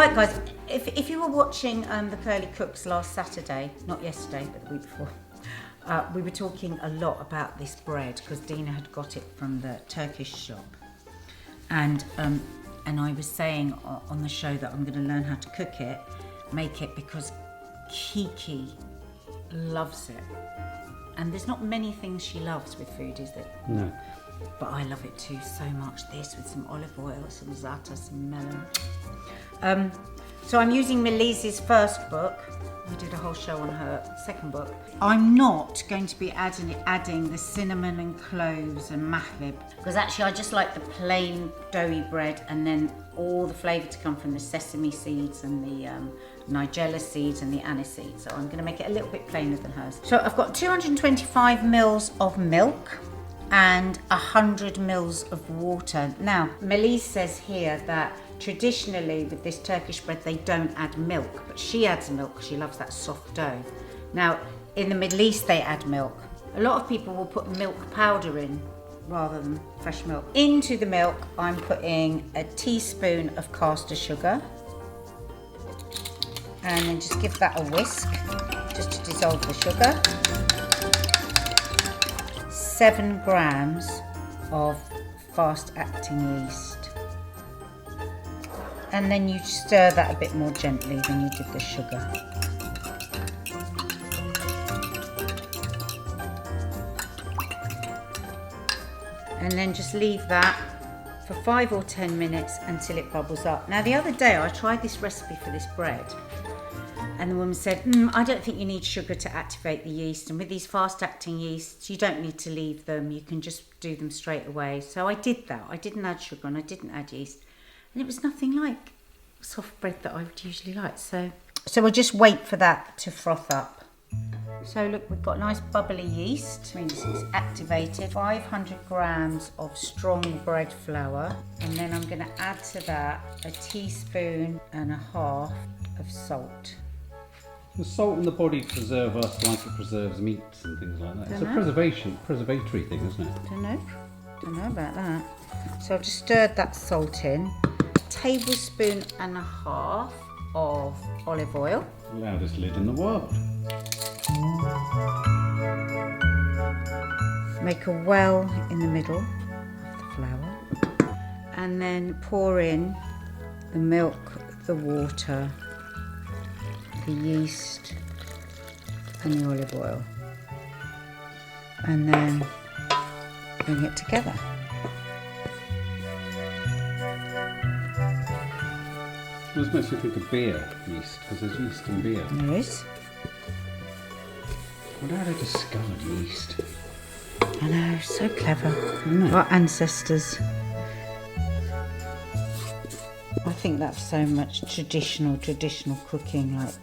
Right, guys, if you were watching the Curly Cooks last Saturday, not yesterday, but the week before, we were talking a lot about this bread because Dina had got it from the Turkish shop. And I was saying on the show that I'm going to learn how to cook it, make it, because Kiki loves it. And there's not many things she loves with food, is there? No. But I love it too so much. This with some olive oil, some za'atar, some melon. So I'm using Melis's first book. We did a whole show on her second book. I'm not going to be adding the cinnamon and cloves and mahlib, because actually I just like the plain doughy bread and then all the flavour to come from the sesame seeds and the nigella seeds and the anise seeds. So I'm going to make it a little bit plainer than hers. So I've got 225 mils of milk and 100 mils of water. Now, Melis says here that traditionally with this Turkish bread they don't add milk, but she adds milk because she loves that soft dough. Now, in the Middle East they add milk. A lot of people will put milk powder in rather than fresh milk. Into the milk I'm putting a teaspoon of caster sugar, and then just give that a whisk just to dissolve the sugar. 7 grams of fast-acting yeast. And then you stir that a bit more gently than you did the sugar. And then just leave that for 5 or 10 minutes until it bubbles up. Now, the other day I tried this recipe for this bread, and the woman said, I don't think you need sugar to activate the yeast. And with these fast-acting yeasts, you don't need to leave them. You can just do them straight away. So I did that. I didn't add sugar and I didn't add yeast. And it was nothing like soft bread that I would usually like. So we'll just wait for that to froth up. So look, we've got nice bubbly yeast, means it's activated. 500 grams of strong bread flour. And then I'm going to add to that a teaspoon and a half of salt. The salt in the body preserve us like it preserves meats and things like that. It's a preservatory thing, isn't it? Don't know about that. So I've just stirred that salt in. A tablespoon and a half of olive oil. Loudest lid in the world. Make a well in the middle of the flour. And then pour in the milk, the water, the yeast and the olive oil, and then bring it together. This makes me think of beer yeast, because there's yeast in beer. There is. I wonder how they discovered yeast. I know, so clever. Isn't it? Our ancestors. I think that's so much traditional cooking, like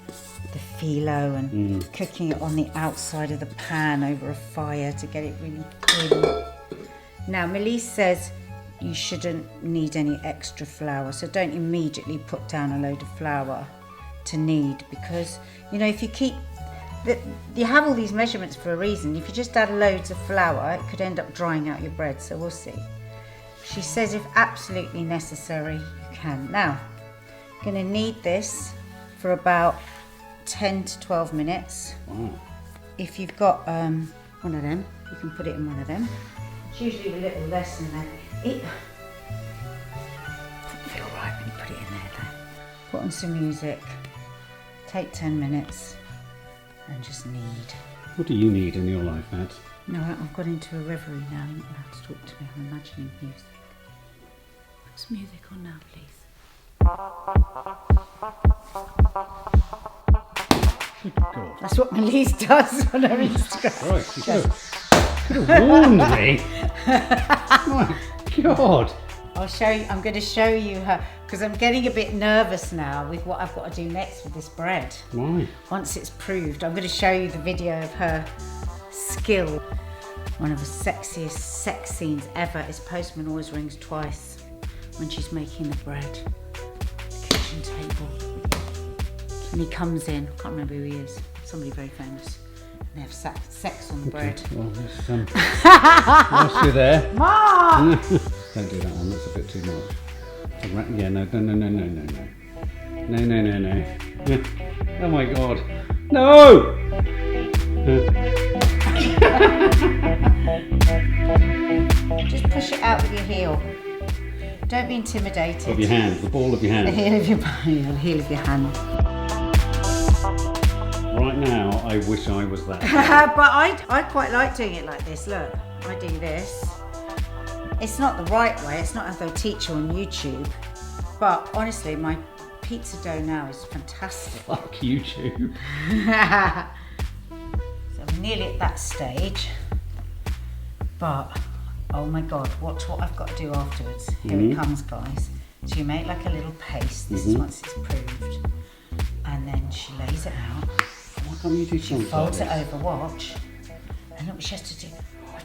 the phyllo and cooking it on the outside of the pan over a fire to get it really thin. Now, Melis says you shouldn't need any extra flour, so don't immediately put down a load of flour to knead, because, you know, if you keep... You have all these measurements for a reason. If you just add loads of flour, it could end up drying out your bread, so we'll see. She says if absolutely necessary, you can. Now, I'm going to knead this for about 10 to 12 minutes. Wow. If you've got one of them, you can put it in one of them. It's usually a little less than that. It doesn't feel right when you put it in there though. Put on some music, take 10 minutes and just knead. What do you need in your life, Nat? No, I've got into a reverie now. You're not allowed to talk to me. I'm imagining music. What's music on now, please? Good God. That's what Melis does on her Instagram. Right, you could have warned me. My God. I'll show you. I'm going to show you her, because I'm getting a bit nervous now with what I've got to do next with this bread. Why? Once it's proved, I'm going to show you the video of her skill. One of the sexiest sex scenes ever is Postman Always Rings Twice, when she's making the bread. The kitchen table. And he comes in, I can't remember who he is, somebody very famous. And they have sex on the bread. Well, whilst you're there. Mom! Don't do that one, that's a bit too much. Yeah, no. No, no, no, no. Oh my god. No! Just push it out with your heel. Don't be intimidated. Of your hand, the ball of your hand. The heel of your hand. Right now, I wish I was that. But I quite like doing it like this. Look, I do this. It's not the right way. It's not as they'll teach you on YouTube. But honestly, my pizza dough now is fantastic. Fuck YouTube. So I'm nearly at that stage. But oh my god, watch what I've got to do afterwards. Here it comes, guys. So you make like a little paste. This is once it's proved. And then she lays it out. Why can't you do something? Folds it over, watch. And look what she has to do.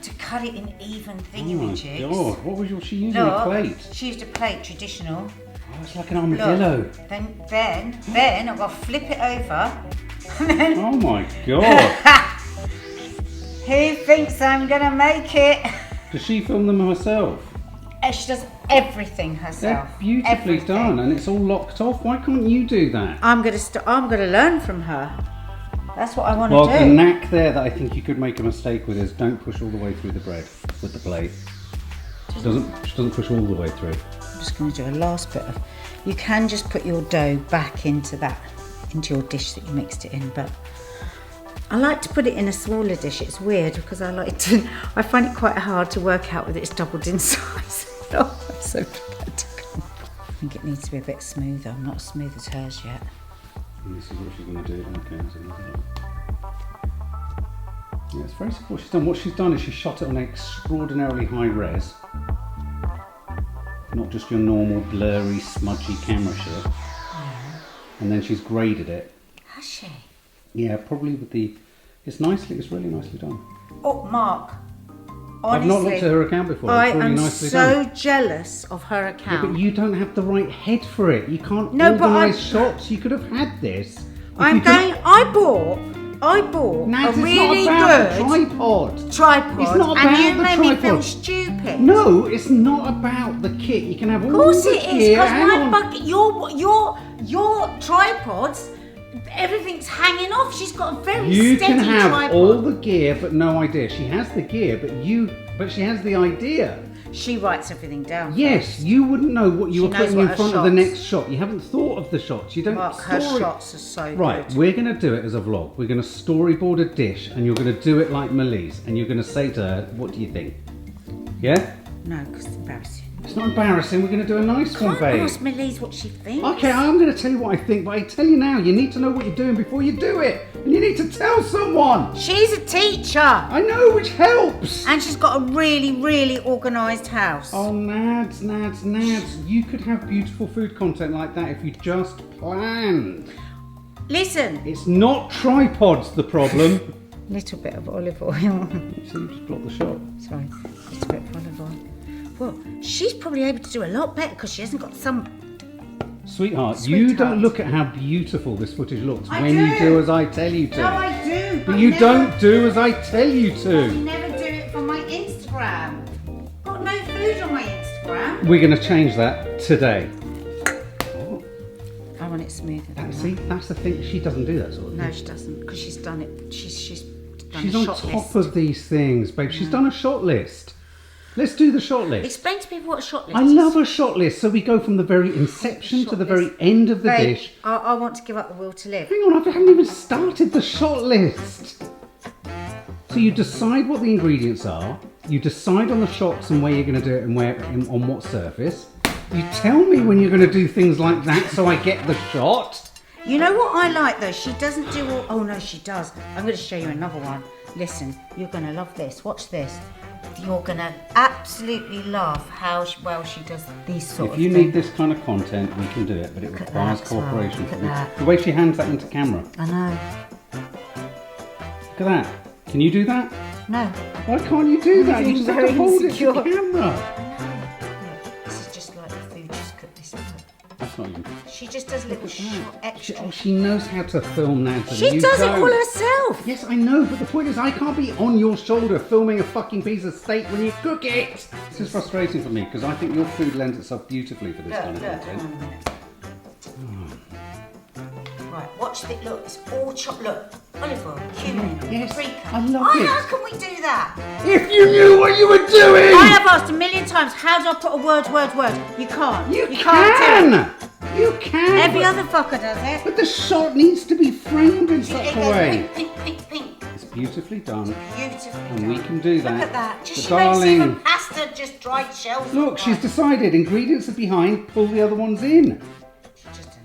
To cut it in even thingamajigs. Oh my god, what was she using? Look, a plate? She used a plate, traditional. Oh, it's like an armadillo. Look, then I've got to flip it over. And then, oh my god. who thinks I'm gonna make it? Does she film them herself? She does everything herself. They're beautifully done, and it's all locked off. Why can't you do that? I'm gonna learn from her. That's what I want to Well, do. the knack there that I think you could make a mistake with is don't push all the way through the bread with the plate. She doesn't push all the way through. I'm just going to do a last bit of. You can just put your dough back into your dish that you mixed it in, but I like to put it in a smaller dish. It's weird because I find it quite hard to work out whether it's doubled in size. Oh, it's so practical. I think it needs to be a bit smoother. I'm not as smooth as hers yet. And this is what she's going to do. Okay, so yeah, it's very simple. What she's done is she shot it on extraordinarily high res. Not just your normal blurry, smudgy camera shit. Yeah. And then she's graded it. Has she? Yeah, probably with the... It's really nicely done. Oh, Mark. Honestly, I've not looked at her account before. I It's really am nicely so done. jealous of her account. Yeah, but you don't have the right head for it. You can't organise shots. You could have had this. I bought Nat, a really it's not about good the tripod. It's not about and you the made me feel tripod. stupid. No, it's not about the kit. You can have all Of course the it is, gear. because Hang my on. bucket, your tripods, everything's hanging off. She's got a very You steady can have tripod. all the gear, but no idea. She has the gear, but she has the idea. She writes everything down. Yes, you wouldn't know what you She were knows putting what in her front of the shots- next shot. You haven't thought of the shots. You don't Mark, her story- shots are so Right, good. we're going to do it as a vlog. We're going to storyboard a dish, and you're going to do it like Melise, and you're going to say to her, "What do you think?" Yeah? No, because it's embarrassing. It's not embarrassing. We're going to do a nice one, Can't babe. ask Melise what she thinks. Okay, I'm going to tell you what I think, but I tell you now, you need to know what you're doing before you do it, and you need to tell someone. She's a teacher. I know, which helps. And she's got a really, really organised house. Oh, Nads. You could have beautiful food content like that if you just planned. Listen. It's not tripods the problem. Little bit of olive oil. So you just block the shot. Sorry, little bit of olive oil. Well, she's probably able to do a lot better because she hasn't got some... Sweetheart, you don't look at how beautiful this footage looks I when do. you do as I tell you to. No, I do. But you don't do as I tell you I to. never do it for my Instagram. Got no food on my Instagram. We're going to change that today. I want it smoother than that. See, that's the thing. She doesn't do that sort of thing. No, she doesn't, because she's done it. She's done She's a on shot top list. of these things, babe. She's done a shot list. Let's do the shot list. Explain to people what a shot list I is. love a shot list. So we go from the very inception Shot to the list. very end of the Babe, dish. I want to give up the will to live. Hang on, I haven't even started the shot list. So you decide what the ingredients are. You decide on the shots and where you're going to do it and on what surface. You tell me when you're going to do things like that so I get the shot. You know what I like though? She doesn't do all... Oh no, she does. I'm going to show you another one. Listen, you're going to love this. Watch this. You're going to absolutely love how well she does these sort of If you things. need this kind of content, we can do it, but it Look at requires that as well. cooperation. Look at that. The way she hands that into camera. I know. Look at that. Can you do that? No. Why can't you do that? You being just have very to hold insecure. it to the camera. I know. Look, this is just like the food just cooked this up. That's not you. She just does little short extra. She knows how to film that. and She you does it don't. all herself. Yes, I know, but the point is I can't be on your shoulder filming a fucking piece of steak when you cook it. This is frustrating for me because I think your food lends itself beautifully for this kind of Look, hang content. on a minute. watch it. Look, it's all chopped. Look, olive oil, cumin, Yes, paprika. I love it. How can we do that? If you knew what you were doing! I have asked a million times, how do I put a word? You can't. You can't do it. You can! Every but- other fucker does it. But the shot needs to be framed in such It a goes way. pink, pink, pink, pink. It's beautifully done. Beautifully And done. we can do that. Look at that. Just But she darling, makes even pasta, just dried shells. look, she's decided ingredients are behind, pull the other ones in. She's just done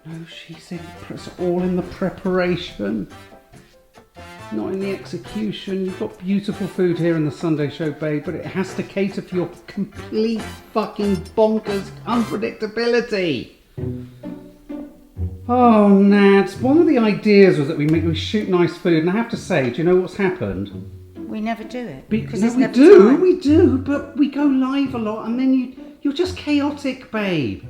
that. No, she said it's all in the preparation, not in the execution. You've got beautiful food here in the Sunday show, babe, but it has to cater for your complete fucking bonkers unpredictability. Oh, Nads, one of the ideas was that we shoot nice food, and I have to say, do you know what's happened? We never do it. No, there's we never do, time. we do, but we go live a lot, and then you're just chaotic, babe.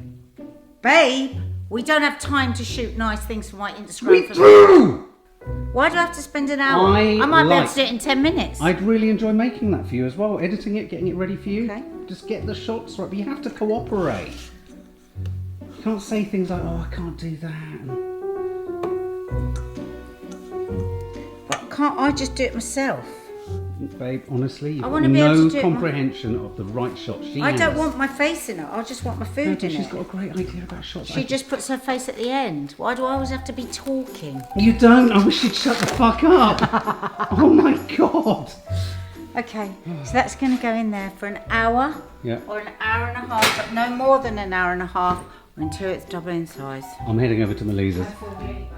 Babe, we don't have time to shoot nice things for my Instagram. We do! Why do I have to spend an hour? I might be able like- to do it in 10 minutes. I'd really enjoy making that for you as well, editing it, getting it ready for you. Okay. Just get the shots right, but you have to cooperate. You can't say things like, oh, I can't do that. But can't I just do it myself? Babe, honestly, you've I got wanna be able no to do it comprehension of the right shot. She I has. don't want my face in it. I just want my No, food but in she's it. got a great idea about shots. She just puts her face at the end. Why do I always have to be talking? You don't. I wish you'd shut the fuck up. Oh my god. Okay, so that's going to go in there for an hour Yeah. or an hour and a half, but no more than an hour and a half until it's double in size. I'm heading over to Melissa's.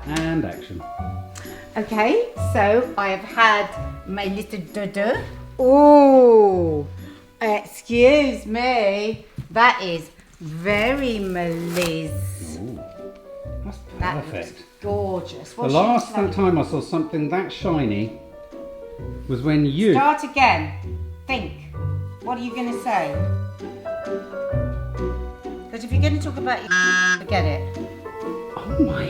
And action. Okay, so I have had my little dodo. Oh, excuse me. That is very Melissa. Ooh, that's That perfect. is gorgeous. The last time I saw something that shiny was when you... Start again. Think. What are you going to say? Because if you're going to talk about your forget it. Oh my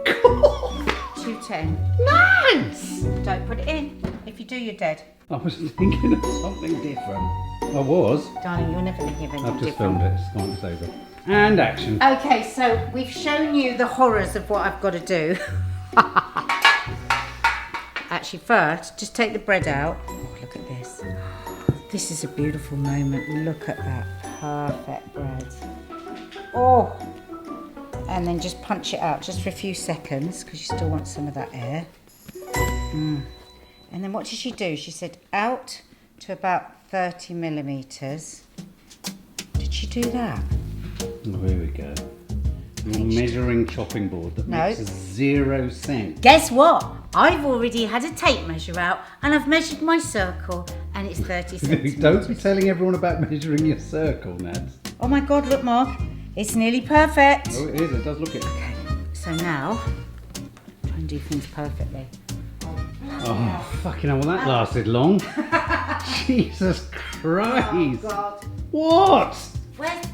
god! 210. Nice! Don't put it in. If you do, you're dead. I was thinking of something different. I was. Darling, you're never thinking of anything I've just different. filmed it. It's gone. It's over. And action. Okay, so we've shown you the horrors of what I've got to do. Actually, first, just take the bread out. Oh, look at this. This is a beautiful moment. Look at that perfect bread. Oh, and then just punch it out just for a few seconds because you still want some of that air. And then what did she do? She said out to about 30 millimeters. Did she do that? Oh, here we go. Your measuring chopping board that No. makes 0 sense. Guess what? I've already had a tape measure out and I've measured my circle and it's 30 centimetres. Don't be telling everyone about measuring your circle, Nads. Oh my God, look Mark, it's nearly perfect. Oh, it is. It does look it. Okay, so now, try and do things perfectly. Oh, fucking hell, well that lasted long. Jesus Christ. Oh God. What? Where's...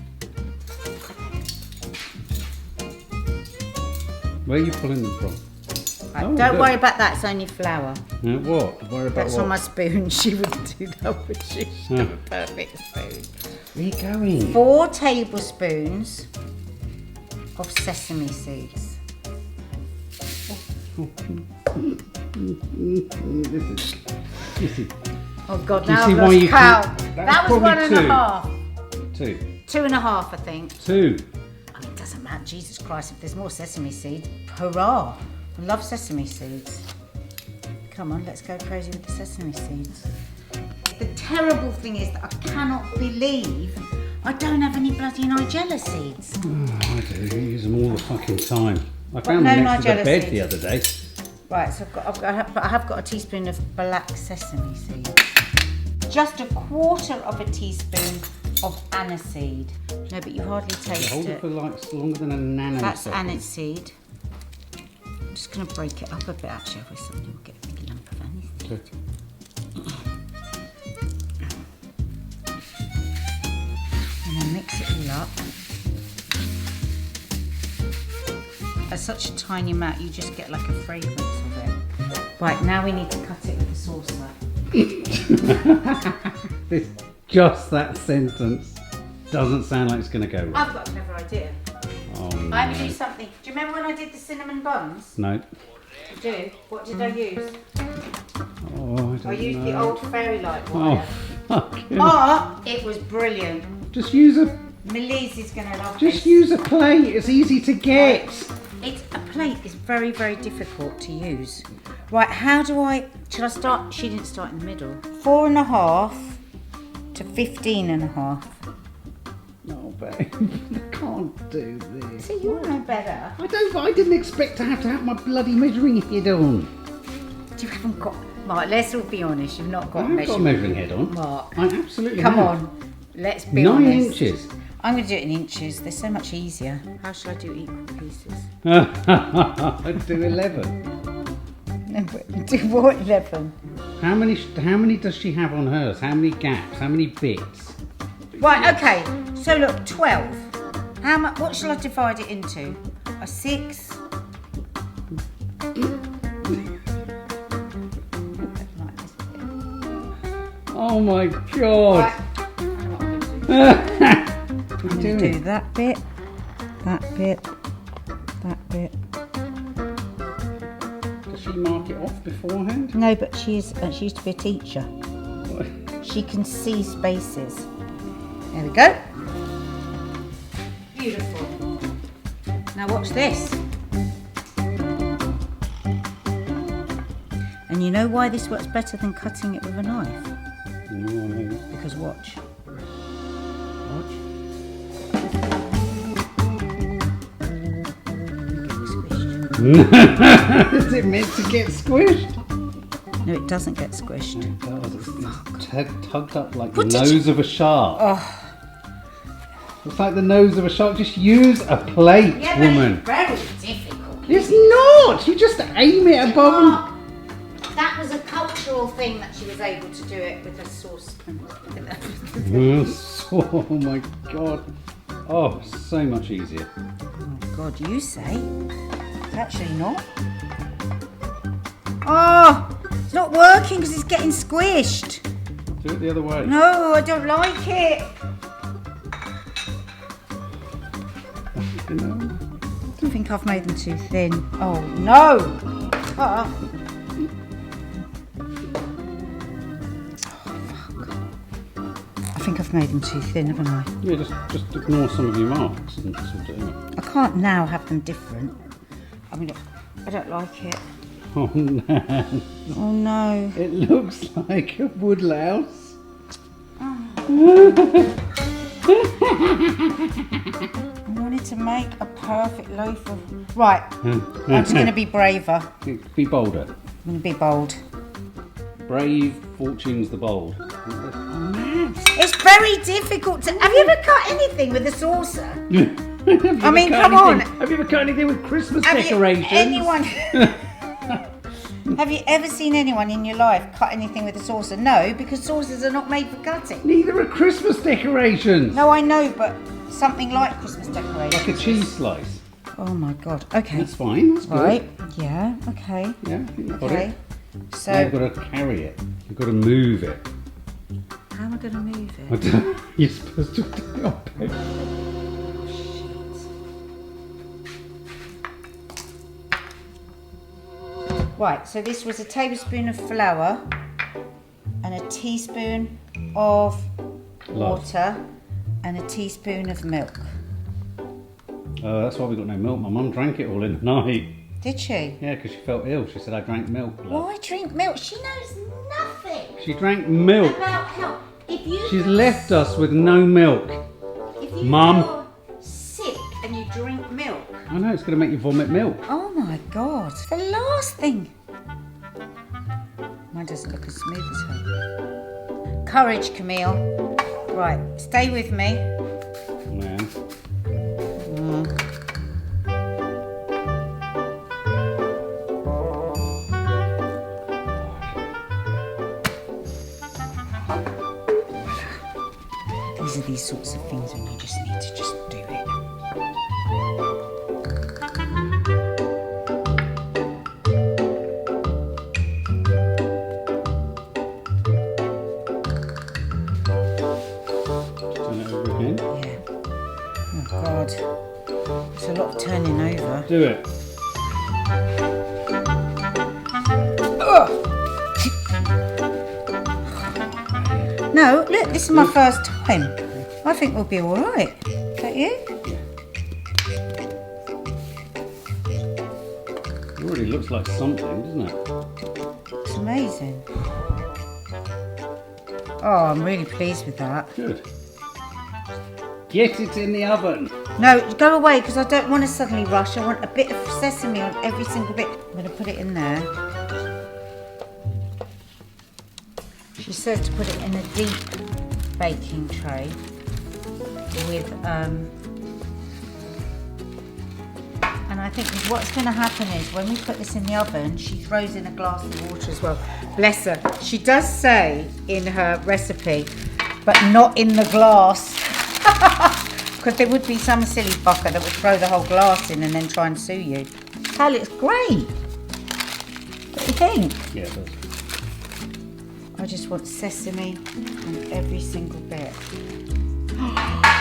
Where are you pulling them from? Right, Oh, don't good. worry about that, it's only flour. What? Worry about That's what? on my spoon, she wouldn't do that, would she? She'd have a perfect spoon. Where are you going? 4 tablespoons of sesame seeds. This is Oh God, Do you now see I've why lost you count. can- That that's was probably 1.5. 2. 2.5, I think. 2. I mean, it doesn't matter. Jesus Christ, if there's more sesame seeds, hurrah. I love sesame seeds. Come on, let's go crazy with the sesame seeds. The terrible thing is that I cannot believe I don't have any bloody Nigella seeds. Oh, I do. You use them all the fucking time. I found no them next to the Nigella bed seeds. the other day. Right, so I have got a teaspoon of black sesame seeds. Just a quarter of a teaspoon of aniseed. No, but you hardly taste Hold it it. for like longer than a nanosecond. That's aniseed. I'm just going to break it up a bit actually, otherwise somebody will get a big lump of aniseed. And then mix it all up. At such a tiny amount, you just get like a fragrance of it. Right, now we need to cut it with a saucer. Just that sentence doesn't sound like it's going to go right. I've got a clever idea. Oh I only do something. Do you remember when I did the cinnamon buns? No. You do? What did I use? Oh, I used the old fairy light Oh, wire. fucking. But it was brilliant. Just use a. Melise is going to love Just this. use a plate. It's easy to get. It's a plate is very, very difficult to use. Right, how do I... Should I start? She didn't start in the middle. 4.5 to 15.5. No, babe. I can't do this. See, you know better. I don't. I didn't expect to have my bloody measuring head on. You haven't got... Mark, let's all be honest. You've not got I haven't got a measuring head on. Mark. I absolutely Come have. on. Let's be 9 honest. inches. I'm going to do it in inches. They're so much easier. How shall I do equal pieces? I'd do 11. No, but do what 11? How many does she have on hers? How many gaps? How many bits? Right, okay. So look, 12. How much? What shall I divide it into? A 6. Oh my god! Right. What are you Do doing? that bit, that bit, that bit. Does she mark it off beforehand? No, but she used to be a teacher. She can see spaces. There we go. Beautiful. Now watch this. And you know why this works better than cutting it with a knife? No. Because watch. Watch. Squished. Is it meant to get squished? No, it doesn't get squished. It does. It's tugged up like What the did nose of a shark. Oh. It's like the nose of a shark. Just use a plate, woman. It's very difficult. It's not. You just aim it above and... That was a cultural thing that she was able to do it with a saucepan. Oh my god. Oh, so much easier. Oh my god, you say? It's actually not. Oh, it's not working because it's getting squished. Do it the other way. No, I don't like it. You know? I think I've made them too thin. Oh no! Oh. I think I've made them too thin, haven't I? Yeah, just ignore some of your marks and sort it out. I can't now have them different. I mean, I don't like it. Oh no. Oh no. It looks like a woodlouse. I wanted to make a perfect loaf of... Right, I'm just going to be braver. Be bolder. I'm going to be bold. Brave fortune's the bold. It's very difficult to... Have you ever cut anything with a saucer? Have you I mean, ever cut come on. anything- Have you ever cut anything with Christmas Have you, decorations? anyone... Have you ever seen anyone in your life cut anything with a saucer? No, because saucers are not made for cutting. Neither are Christmas decorations. No, I know, but something like Christmas decorations. Like a cheese slice. Oh my god. Okay. That's fine. That's good. Right. Yeah. Okay. Yeah, you've got Okay. it. So Now you've got to carry it. You've got to move it. how am I going to move I it? don't, you're supposed to do it. Right. So this was a tablespoon of flour and a teaspoon of water and a teaspoon of milk. Oh, that's why we got no milk. My mum drank it all in the night. Did she? Yeah, because she felt ill. She said, I drank milk, love. Why drink milk? She knows nothing She drank milk. about health. If you She's left us with no milk. if you Mum. feel sick and you drink milk, I know, it's going to make you vomit milk. oh my god, it's the last thing. Mine doesn't look as smooth as her. Courage, Camille. Right, stay with me. Man. These are these sorts of things when you just need to just do it. Turn it over again. Yeah. Oh God. It's a lot of turning over. Do it. No, look, this is my first time. I think we'll be alright. Is that you? It already looks like something, doesn't it? It's amazing. Oh, I'm really pleased with that. Good. Get it in the oven. No, go away because I don't want to suddenly rush. I want a bit of sesame on every single bit. I'm going to put it in there. She said to put it in a deep baking tray with, and I think what's going to happen is when we put this in the oven, she throws in a glass of water as well. Bless her. She does say in her recipe, but not in the glass. Because there would be some silly fucker that would throw the whole glass in and then try and sue you. That looks great. What do you think? Yeah, it does. I just want sesame on every single bit.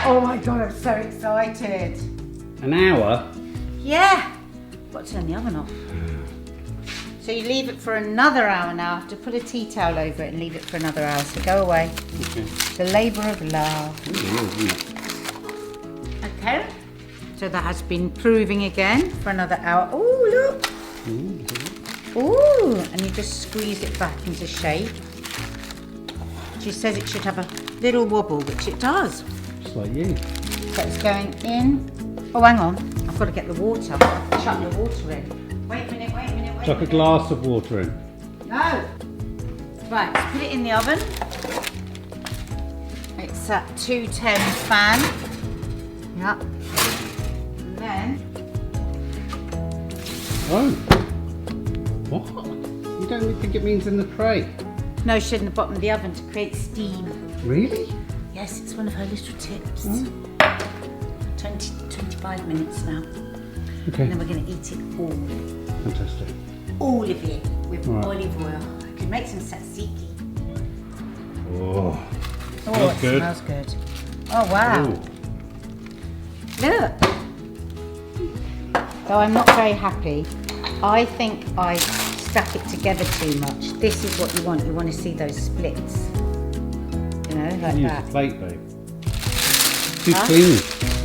Oh my god, I'm so excited. An hour? Yeah. Got to turn the oven off. So you leave it for another hour now. I have to put a tea towel over it and leave it for another hour. So go away. Okay. It's a labour of love. Okay. So that has been proving again for another hour. Oh, look. Ooh, and you just squeeze it back into shape. She says it should have a little wobble, which it does. Just like you. So it's going in. Oh, hang on. I've got to get the water. I've got to chuck the water in. Wait a minute, wait a minute, wait Chuck a a minute. glass of water in. No. Right, let's put it in the oven. It's at 210 fan. Yep. And then... Oh. What? You don't think it means in the tray? No, she said in the bottom of the oven to create steam. Really? Yes, it's one of her little tips. 25 minutes now. Okay. And then we're going to eat it all. Fantastic. All of it with Right. olive oil. I could make some tzatziki. Oh. Oh, Smells it good. smells good. Oh, wow. Ooh. Look. Though I'm not very happy, I think I stuck it together too much. This is what you want. You want to see those splits. You know, like Use that. a plate, babe. Too Huh? clean. You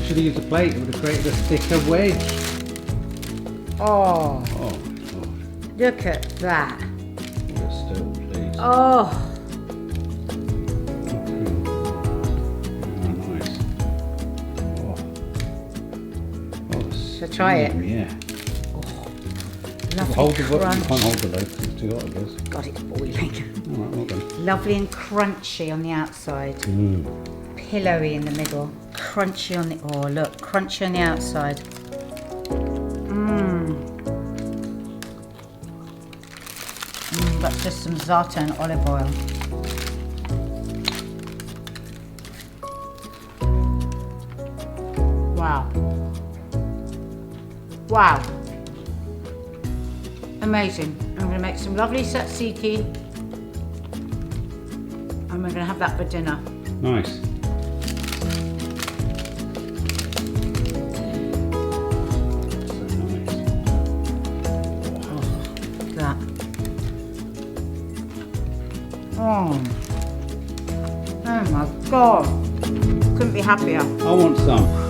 should have used a plate. It would have created a thicker wedge. Oh, Oh my god. look at that. Hold it still, please. Oh, Okay. Oh, nice. Oh. Oh, Shall I try it? Yeah. lovely Hold the you crunch. can't hold the loaf because it's too hot, I guess. God, it's boiling. Alright, well done. Lovely and crunchy on the outside. Pillowy in the middle. Crunchy on the... Oh, look. Crunchy on the outside. That's just some za'atar and olive oil. Wow. Wow. Amazing. I'm going to make some lovely tzatziki. And we're going to have that for dinner. Nice. Look at that. Oh my god. Couldn't be happier. I want some.